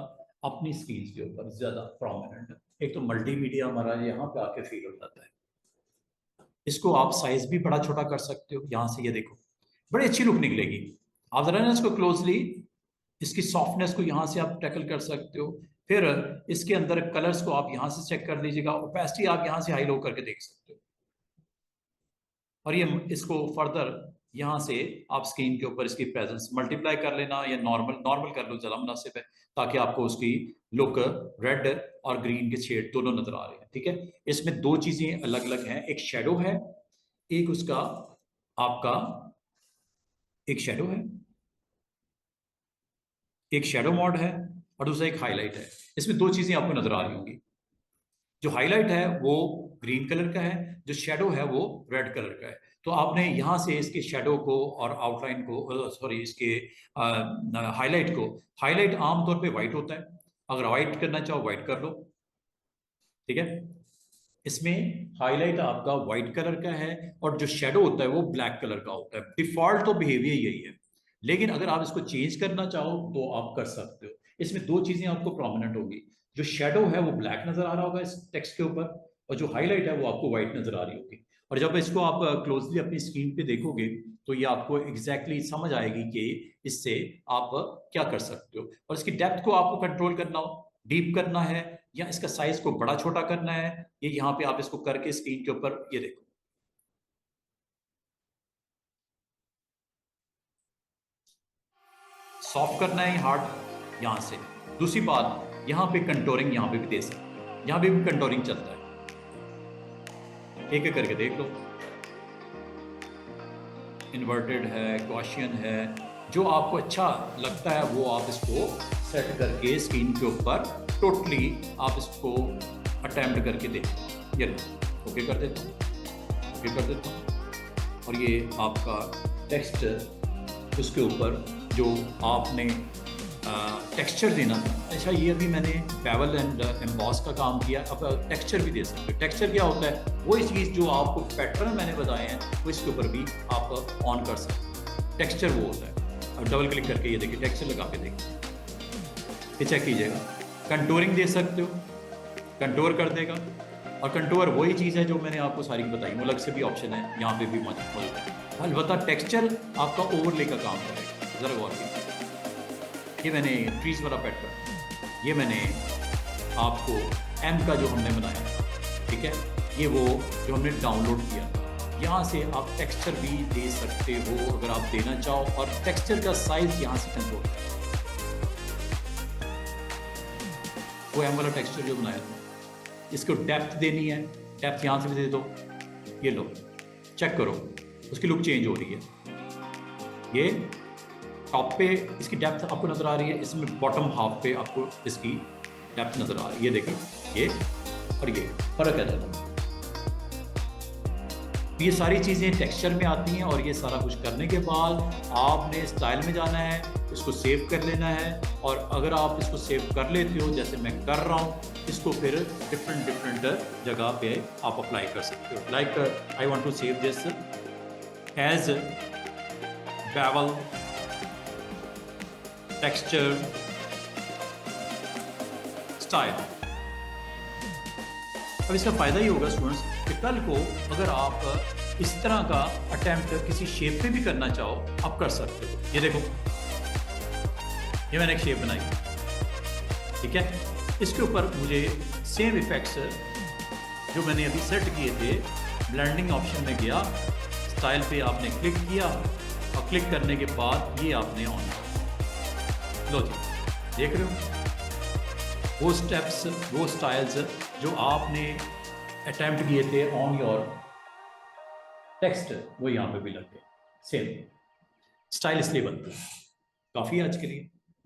अपनी स्क्रीन के ऊपर ज्यादा प्रोमिनेंट। एक तो मल्टीमीडिया हमारा यहाँ पे आके फील हो जाता है। इसको आप साइज भी बड़ा छोटा कर सकते हो यहाँ से, ये देखो बड़ी अच्छी लुक निकलेगी। आप जरा ना इसको क्लोजली, इसकी सॉफ्टनेस को यहाँ से आप टैकल कर सकते हो। फिर इसके अंदर कलर्स को आप यहाँ से चेक कर लीजिएगा, ओपेसिटी आप यहाँ से हाई लो करके देख सकते हो। और ये इसको फर्दर यहाँ से आप स्क्रीन के ऊपर इसकी प्रेजेंस मल्टीप्लाई कर लेना, या नॉर्मल नॉर्मल कर लो, ज़्यादा मुनासिब है, ताकि आपको उसकी लुक रेड और ग्रीन के शेड दोनों नजर आ रहे हैं। ठीक है, इसमें दो चीजें अलग अलग हैं, एक शेडो है, एक उसका आपका एक शेडो है, एक शेडो मोड है, और दूसरा एक हाईलाइट है। इसमें दो चीजें आपको नजर आ रही होंगी। जो हाईलाइट है वो ग्रीन कलर का है, जो शेडो है वो रेड कलर का है। तो आपने यहाँ से इसके शेडो को और आउटलाइन को, सॉरी इसके हाईलाइट को, हाईलाइट आमतौर पे व्हाइट होता है, अगर व्हाइट करना चाहो व्हाइट कर लो। ठीक है, इसमें हाईलाइट आपका व्हाइट कलर का है, और जो शेडो होता है वो ब्लैक कलर का होता है। डिफॉल्ट तो बिहेवियर यही है, लेकिन अगर आप इसको चेंज करना चाहो तो आप कर सकते हो। इसमें दो चीजें आपको प्रोमिनेंट होगी, जो शेडो है वो ब्लैक नजर आ रहा होगा इस टेक्स्ट के ऊपर, और जो हाईलाइट है वो आपको व्हाइट नजर आ रही होगी। और जब इसको आप क्लोजली अपनी स्क्रीन पे देखोगे तो ये आपको एग्जैक्टली समझ आएगी कि इससे आप क्या कर सकते हो। और इसकी डेप्थ को आपको कंट्रोल करना हो, डीप करना है, या इसका साइज को बड़ा छोटा करना है, ये यहाँ पे आप इसको करके स्क्रीन के ऊपर ये देखो, सॉफ्ट करना है हार्ड यहाँ से। दूसरी बात, यहाँ पे कंटोरिंग यहाँ पे भी दे सकते हैं, यहाँ पे भी कंटोरिंग चलता है, एक एक करके देख लो। इन्वर्टेड है, गॉसियन है, जो आपको अच्छा लगता है वो आप इसको सेट करके स्क्रीन के ऊपर टोटली आप इसको अटेम्प्ट करके देखें। ये ओके कर देता हूँ, ओके कर देता हूँ। और ये आपका टेक्स्ट उसके ऊपर जो आपने टेक्सचर देना था। अच्छा, ये अभी मैंने बेवल एंड एम्बॉस का काम किया, अब टेक्सचर भी दे सकते हो। टेक्सचर क्या होता है, वही चीज़ जो आपको पैटर्न मैंने बताए हैं वो इसके ऊपर भी आप ऑन कर सकते हो। टेक्सचर वो होता है। अब डबल क्लिक करके ये देखिए, टेक्सचर लगा के देखिए, ये चेक कीजिएगा। कंटोरिंग दे सकते हो, कंटोर कर देगा। और कंटोर वही चीज़ है जो मैंने आपको सारी बताई, अलग से भी ऑप्शन है, यहाँ पे भी मौजूद है। अलबत्ता टेक्सचर आपका ओवरले का काम करेगा, ज़रा गौर कीजिए। ये मैंने ट्रीज वाला पैटर्न, ये मैंने आपको एम का जो हमने बनाया, ठीक है, ये वो जो हमने डाउनलोड किया। यहाँ से आप टेक्सचर भी दे सकते हो अगर आप देना चाहो, और टेक्सचर का साइज यहाँ से कंट्रोल, वो एम वाला टेक्सचर जो बनाया था, इसको डेप्थ देनी है, डेप्थ यहाँ से भी दे दो। ये लो, चेक करो, उसकी लुक चेंज हो रही है। ये टॉप पे इसकी डेप्थ आपको नजर आ रही है, इसमें बॉटम हाफ पे आपको इसकी डेप्थ नजर आ रही है। ये देखिए, ये और ये फर्क है दोनों। ये सारी चीज़ें टेक्सचर में आती हैं, और ये सारा कुछ करने के बाद आपने स्टाइल में जाना है, इसको सेव कर लेना है। और अगर आप इसको सेव कर लेते हो जैसे मैं कर रहा हूँ, इसको फिर डिफरेंट जगह पे आप अप्लाई कर सकते हो। Like I want to save this edge bevel texture style. अब इसका फायदा ये होगा स्टूडेंट्स कि कल को अगर आप इस तरह का अटेम्प्ट किसी शेप पे भी करना चाहो, आप कर सकते हो। ये देखो, ये मैंने एक शेप बनाई, ठीक है। इसके ऊपर मुझे सेम इफेक्ट्स जो मैंने अभी सेट किए थे, ब्लेंडिंग ऑप्शन में गया, स्टाइल पे आपने क्लिक किया, और क्लिक करने के बाद ये आपने ऑन किया। लो जी, देख रहे हो वो स्टेप्स, वो स्टाइल्स जो आपने अटेम्प्ट किए थे ऑन योर टेक्स्ट, वो यहाँ पे भी लग गए। सेम स्टाइल इसलिए बनते हैं। काफ़ी आज के लिए।